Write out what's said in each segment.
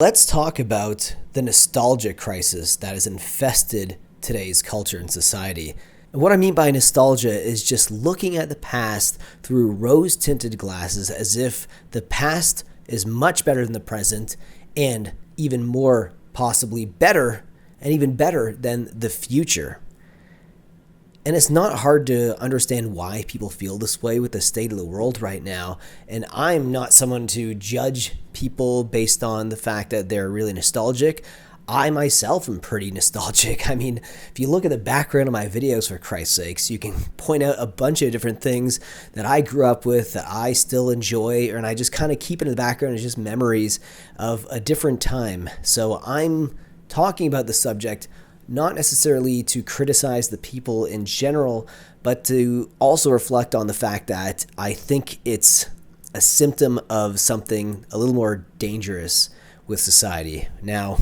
Let's talk about the nostalgia crisis that has infested today's culture and society. And what I mean by nostalgia is just looking at the past through rose-tinted glasses as if the past is much better than the present and even more possibly better and even better than the future. And it's not hard to understand why people feel this way with the state of the world right now. And I'm not someone to judge people based on the fact that they're really nostalgic. I myself am pretty nostalgic. I mean, if you look at the background of my videos, for Christ's sakes, you can point out a bunch of different things that I grew up with that I still enjoy, and I just kind of keep it in the background as just memories of a different time. So I'm talking about the subject not necessarily to criticize the people in general, but to also reflect on the fact that I think it's a symptom of something a little more dangerous with society. Now,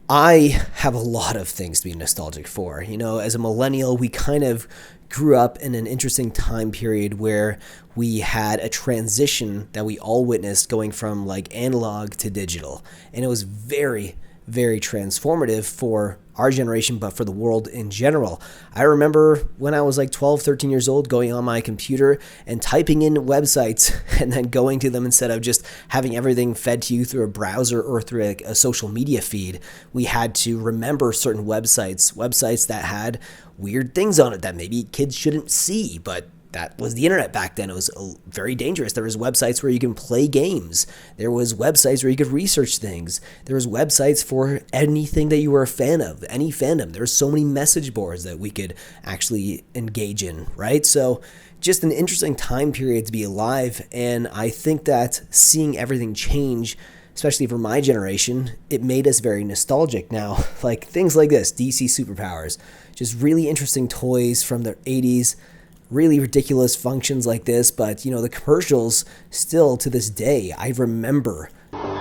I have a lot of things to be nostalgic for. You know, as a millennial, we kind of grew up in an interesting time period where we had a transition that we all witnessed going from like analog to digital. And it was very transformative for our generation, but for the world in general. I remember when I was like 12, 13 years old, going on my computer and typing in websites and then going to them instead of just having everything fed to you through a browser or through a social media feed. We had to remember certain websites that had weird things on it that maybe kids shouldn't see, but that was the internet back then. It was very dangerous. There was websites where you can play games. There was websites where you could research things. There was websites for anything that you were a fan of, any fandom. There were so many message boards that we could actually engage in, right? So just an interesting time period to be alive. And I think that seeing everything change, especially for my generation, it made us very nostalgic. Now, like things like this, DC Superpowers, just really interesting toys from the 80s. Really ridiculous functions like this, but you know, the commercials still to this day, I remember.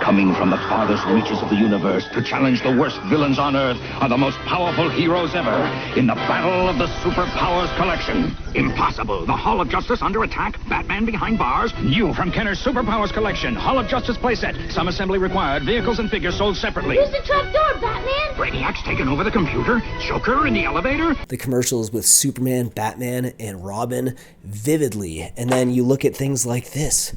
Coming from the farthest reaches of the universe to challenge the worst villains on Earth are the most powerful heroes ever in the battle of the Superpowers Collection. Impossible! The Hall of Justice under attack? Batman behind bars? New from Kenner's Superpowers Collection. Hall of Justice playset. Some assembly required. Vehicles and figures sold separately. Use the trapdoor, Batman! Brainiac's taken over the computer? Joker in the elevator? The commercials with Superman, Batman, and Robin vividly. And then you look at things like this.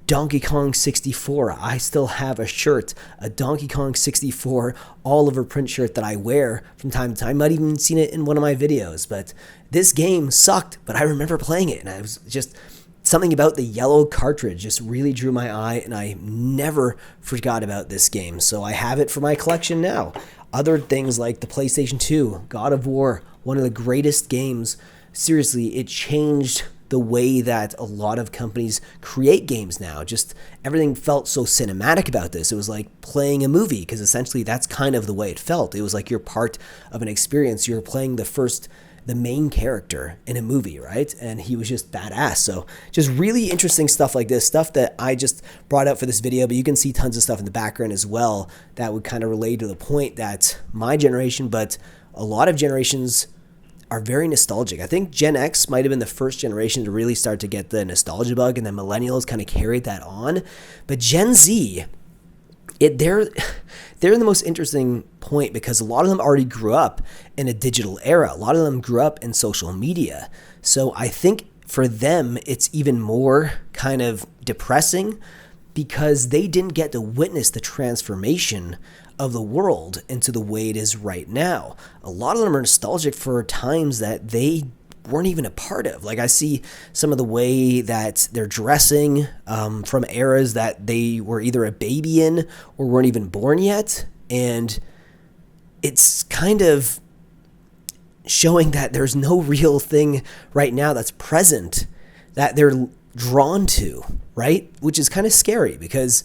Donkey Kong 64. I still have a shirt, a Donkey Kong 64 all-over print shirt that I wear from time to time. I might even seen it in one of my videos, but this game sucked, but I remember playing it, and I was just something about the yellow cartridge just really drew my eye, and I never forgot about this game. So I have it for my collection now. Other things like the PlayStation 2, God of War, one of the greatest games. Seriously, it changed the way that a lot of companies create games now. Just everything felt so cinematic about this. It was like playing a movie, because essentially that's kind of the way it felt. It was like you're part of an experience. You're playing the main character in a movie, right? And he was just badass. So just really interesting stuff like this, stuff that I just brought out for this video, but you can see tons of stuff in the background as well that would kind of relate to the point that my generation, but a lot of generations are very nostalgic. I think Gen X might have been the first generation to really start to get the nostalgia bug, and then millennials kind of carried that on. But Gen Z, they're in the most interesting point, because a lot of them already grew up in a digital era. A lot of them grew up in social media. So I think for them, it's even more kind of depressing, because they didn't get to witness the transformation of the world into the way it is right now. A lot of them are nostalgic for times that they weren't even a part of. Like I see some of the way that they're dressing from eras that they were either a baby in or weren't even born yet. And it's kind of showing that there's no real thing right now that's present that they're drawn to, right? Which is kind of scary, because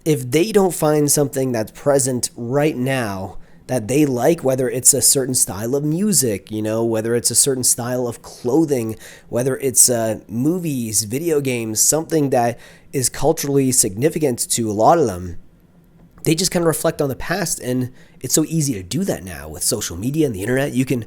if they don't find something that's present right now that they like, whether it's a certain style of music, you know, whether it's a certain style of clothing, whether it's movies, video games, something that is culturally significant to a lot of them, they just kind of reflect on the past. And it's so easy to do that now with social media and the internet. You can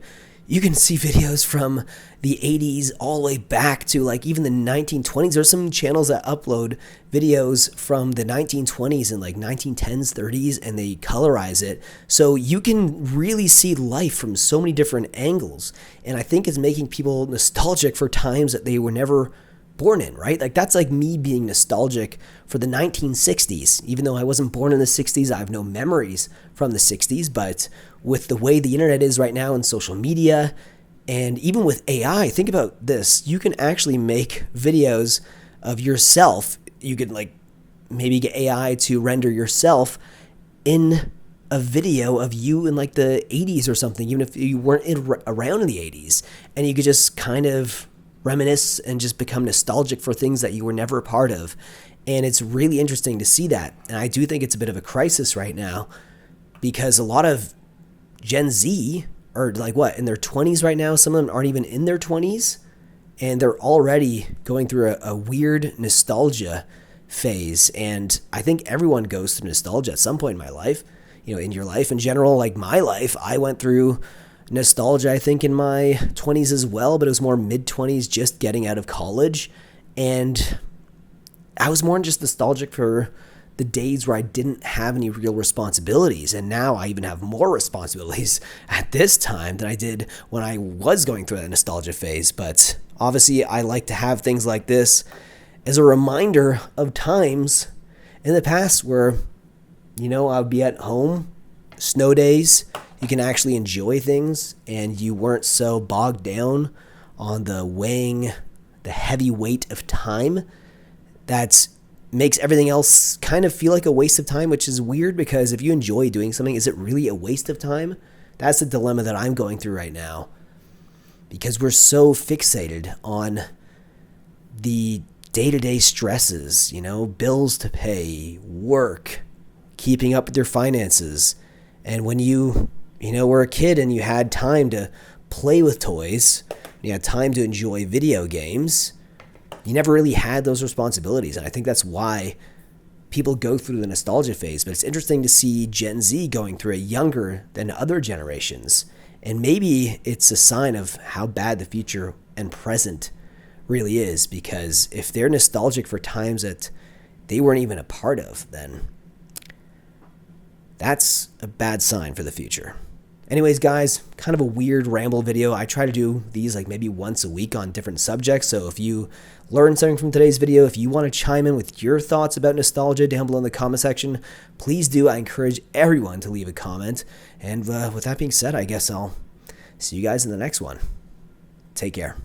You can see videos from the 80s all the way back to like even the 1920s. There's some channels that upload videos from the 1920s and like 1910s, 30s, and they colorize it. So you can really see life from so many different angles. And I think it's making people nostalgic for times that they were never born in, right? Like that's like me being nostalgic for the 1960s. Even though I wasn't born in the 60s, I have no memories from the 60s. But with the way the internet is right now and social media, and even with AI, think about this. You can actually make videos of yourself. You could like maybe get AI to render yourself in a video of you in like the 80s or something, even if you weren't around in the 80s. And you could just kind of reminisce and just become nostalgic for things that you were never a part of. And it's really interesting to see that. And I do think it's a bit of a crisis right now because a lot of Gen Z are like in their 20s right now. Some of them aren't even in their 20s, and they're already going through a weird nostalgia phase. And I think everyone goes through nostalgia at some point in my life. You know, in your life in general, like my life, I went through nostalgia, I think, in my 20s as well, but it was more mid-20s, just getting out of college. And I was more just nostalgic for the days where I didn't have any real responsibilities. And now I even have more responsibilities at this time than I did when I was going through that nostalgia phase. But obviously, I like to have things like this as a reminder of times in the past where, you know, I would be at home, snow days, you can actually enjoy things, and you weren't so bogged down on the heavy weight of time that makes everything else kind of feel like a waste of time, which is weird because if you enjoy doing something, is it really a waste of time? That's the dilemma that I'm going through right now because we're so fixated on the day-to-day stresses, you know, bills to pay, work, keeping up with your finances. And when you were a kid and you had time to play with toys, you had time to enjoy video games, you never really had those responsibilities. And I think that's why people go through the nostalgia phase. But it's interesting to see Gen Z going through it younger than other generations. And maybe it's a sign of how bad the future and present really is, because if they're nostalgic for times that they weren't even a part of, then that's a bad sign for the future. Anyways, guys, kind of a weird ramble video. I try to do these like maybe once a week on different subjects. So if you learned something from today's video, if you want to chime in with your thoughts about nostalgia down below in the comment section, please do. I encourage everyone to leave a comment. And with that being said, I guess I'll see you guys in the next one. Take care.